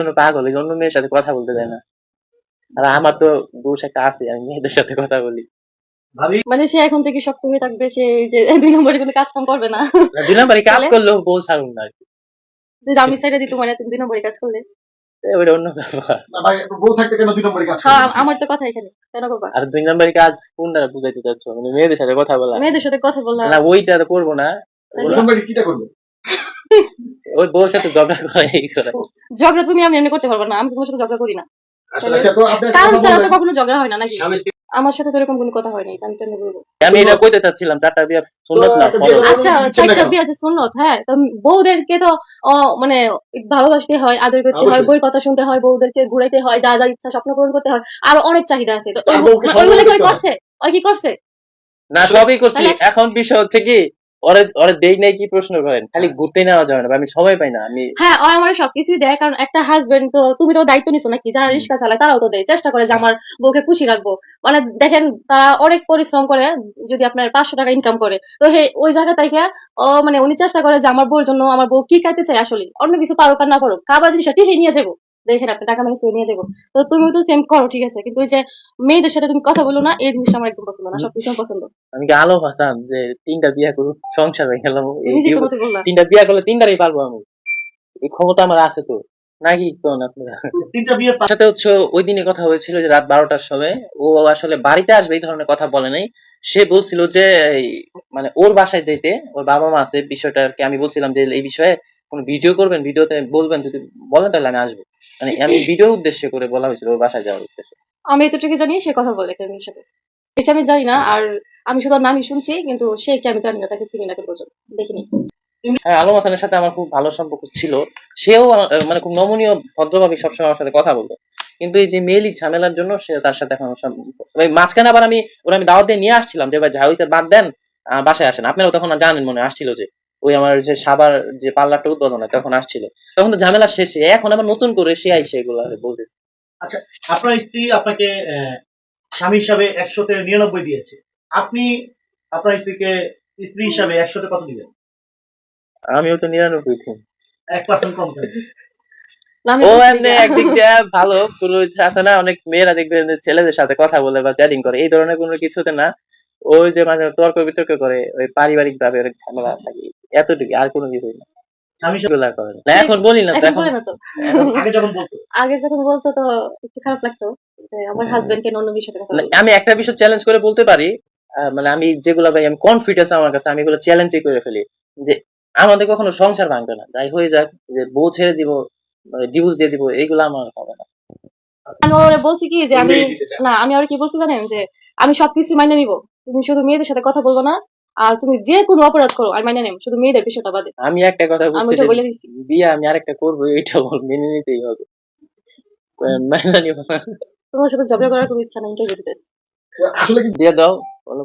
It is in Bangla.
কোনো পাগল ওই অন্য মেয়ের সাথে কথা বলতে দেয় না। আর আমার তো দোষ একটা আছে, আমি মেয়েদের সাথে কথা বলি। মানে সে এখন থেকে শক্ত হয়ে থাকবে, সে এই যে 2 নম্বরে কোনো কাজ কাম করবে না। না, 2 নম্বরে কাজ তাহলে করলেও বউ ছাড়ুন না আরকি। যদি আমি সাইডে দিত, মানে তুমি 2 নম্বরে কাজ করলে। ওইটা অন্য ব্যাপার। না ভাই, বউ থাকতে কেন 2 নম্বরে কাজ হ্যাঁ, করবেন? আমার তো কথা এখানে। কেন করবা? আর 2 নম্বরে কাজ কোন দ্বারা বুঝাইতে চাচ্ছ, মানে মেয়েদের সাথে কথা বলা? মেয়েদের সাথে কথা বলা। না ওইটা তো করবো না। তাহলে 2 নম্বরে কিটা করবে? ওই বউর সাথে ঝগড়া করে এই করে। ঝগড়া তুমি আমি এমনি করতে পারবো না, আমি তোমার সাথে ঝগড়া করি না। আচ্ছা, তো আপনি একটা কারণ কথা ছাড়া তো বলবেন। কখনো ঝগড়া হয় না নাকি? আমার সাথে তো এরকম কোনো কথা হয়নি, আমি কেন বলবো? আমি এটা কইতে চাচ্ছিলাম, 4টা বিয়া সুন্নত না, তো ফরজ। বিয়ে আচ্ছা, দিচ্ছেন না 4টা কেন? বিয়ে আছে সুন্নত, হ্যাঁ, তো বউদেরকে তো মানে ভালোবাসতে হয়, আদর করতে হয়, অবশ্যই। বউয়ের কথা শুনতে হয়, বউদেরকে ঘুরাইতে হয়, যা যা ইচ্ছা স্বপ্ন পূরণ করতে হয়, আরো অনেক চাহিদা আছে। তো তার বউকে ওইগুলো সম্মান কি করতে হয়। করছে? ওই কি করছে? না সবই করছি। তাহলে এখন বিষয় হচ্ছে কি, ওরে ওরে দেই নাই কি প্রশ্ন করেন? খালি ঘুরতে নেওয়া যাবে না, আমি সময় পাই না। আমি হ্যাঁ, ও আমার সবকিছুই দেয়, কারণ একটা হাজবেন্ড তো, তুমি তো দায়িত্ব নিছো নাকি? যারা রিক্সা চালায় তারাও তো দেয়, চেষ্টা করে যে আমার বউকে খুশি রাখবো। মানে দেখেন, তারা অনেক পরিশ্রম করে, যদি আপনার 500 টাকা ইনকাম করে, তো ওই জায়গা থেকে মানে উনি চেষ্টা করে যে আমার বউর জন্য, আমার বউ কি খাইতে চাই আসলে, অন্য কিছু পারুক আর না পারুক, খাবার জিনিসটা ঠিক নিয়ে যাবো, দেখেন আপনি টাকা মানে নিয়ে যাবো। তো তুমি তো সেম করো, ঠিক আছে, কিন্তু ওই যে মেয়েদের সাথে তুমি কথা বলো না, এই জিনিসটা আমার একদম পছন্দ না, সবকিছু আমার পছন্দ। আমি কি আলো হাসান যে 3টা বিয়া করুক সংসার হয়ে গেলাম? এই নিজে তো মতো বললা। 3টা বিয়া করলে 3টারই পারবো আমি, এই ক্ষমতা আমার আছে তো, নাকি কোন আপনারা? 3টা বিয়ে সাথে হচ্ছে ওই দিনে কথা হয়েছিল যে রাত 12টার সময় ও আসলে বাড়িতে আসবে এই ধরনের কথা বলে নাই। সে বলছিল যে এই, মানে ওর বাসায় যেতে, ওর বাবা মা আছে, বিষয়টা আর কি। আমি বলছিলাম যে এই বিষয়ে কোনো ভিডিও করবেন, ভিডিওতে বলবেন, যদি বলেন তাহলে আমি আসবো। মানে আমি ভিডিওর উদ্দেশ্যে করে বলা হয়েছিল, ওর বাসায় যাওয়ার উদ্দেশ্যে। আমি এতটুকু জানি সে কথা বলে কেমন সাথে, এটা আমি জানি না। আর আমি শুধু ওর নামই শুনছি, কিন্তু সে কি আমি জানি না, তাকে চিনি না এখন পর্যন্ত, দেখিনি। হ্যাঁ, আলম হাসানের সাথে আমার খুব ভালো সম্পর্ক ছিল। সেও মানে খুব নমনীয় ভদ্রভাবে সবসময় আমার সাথে কথা বলতো। কিন্তু এই যে মেইলি ঝামেলার জন্য সে তার সাথে এখন ওই মাঝখানে আবার আমি দাওয়াত দিয়ে নিয়ে আসছিলাম যে ভাই যা হইছে বাদ দেন, বাসায় আসেন। আপনারাও তখন জানেন, মনে হয় আসছিল যে ওই আমার যে সাবার যে পার্লারটা উদ্বোধন হয় তখন আসছিল। তখন তো ঝামেলা শেষে, এখন আবার নতুন করে সে আইসে এগুলো বলতেছে। আচ্ছা, আপনার স্ত্রী আপনাকে স্বামী হিসাবে 100-তে 99 দিয়েছে। আপনি আপনার স্ত্রীকে স্ত্রী হিসাবে 100-তে কত দিবেন? আমিও তো 99 দিই। 1% কম কেন? না, আমি ও বলছি এমনি যে একদিক দিয়ে ভালো, কোনো আছে না, অনেক মেয়েরা দেখবেন যে ছেলেদের সাথে কথা বলে বা চ্যাটিং করে, এই ধরনের কোনো কিছুতে না। ওই যে মাঝে মাঝে তর্ক বিতর্ক করে, ওই পারিবারিক ভাবে অনেক ঝামেলা থাকে, এতটুকু, আর কোনো কিছুই না। স্বামী হিসাবে এগুলা করে না, সে এখন বলি না তো, এখন এখন বলে না তো। এখন আগে যখন বলতো। আগে যখন বলতো তো একটু খারাপ লাগতো, যে আমার হাজবেন্ড কেন অন্য বিষয়ে কথা বলে। আমি একটা বিষয় চ্যালেঞ্জ করে বলতে পারি। মানে আমি যেগুলা ভাই আমি কনফিডেন্স আমার কাছে, আমি এগুলো চ্যালেঞ্জই করে ফেলি যে আমাদের কখনো সংসার ভাঙবে না, যাই হয়ে যাক, যে বউ ছেড়ে দিব, ডিভোর্স দিয়ে দিব, এইগুলো আমার হবে না। আমি ওরে বলছি কি যে আমি, মেয়ে দিতে চায়। না আমি ওরে কি বলছি জানেন, যে আমি সবকিছু মাইনে নিব, তুমি শুধু মেয়েদের সাথে কথা বলবো না, আর তুমি যে কোনো অপরাধ করো আমি মাইনে নেব, শুধু মেয়েদের বিষয়টা বাদে। আমি একটা কথা আমি বলছি ওটা যে বলে দিচ্ছি। বিয়ে আমি আরেকটা করবো, এইটা মেনে নিতেই হবে। মাইনা নিব না। তোমার সাথে ঝগড়া করার কোনো ইচ্ছা নাই, ইন্টারভিউ দিতে। আসলে কি দিয়ে দাও, বলো।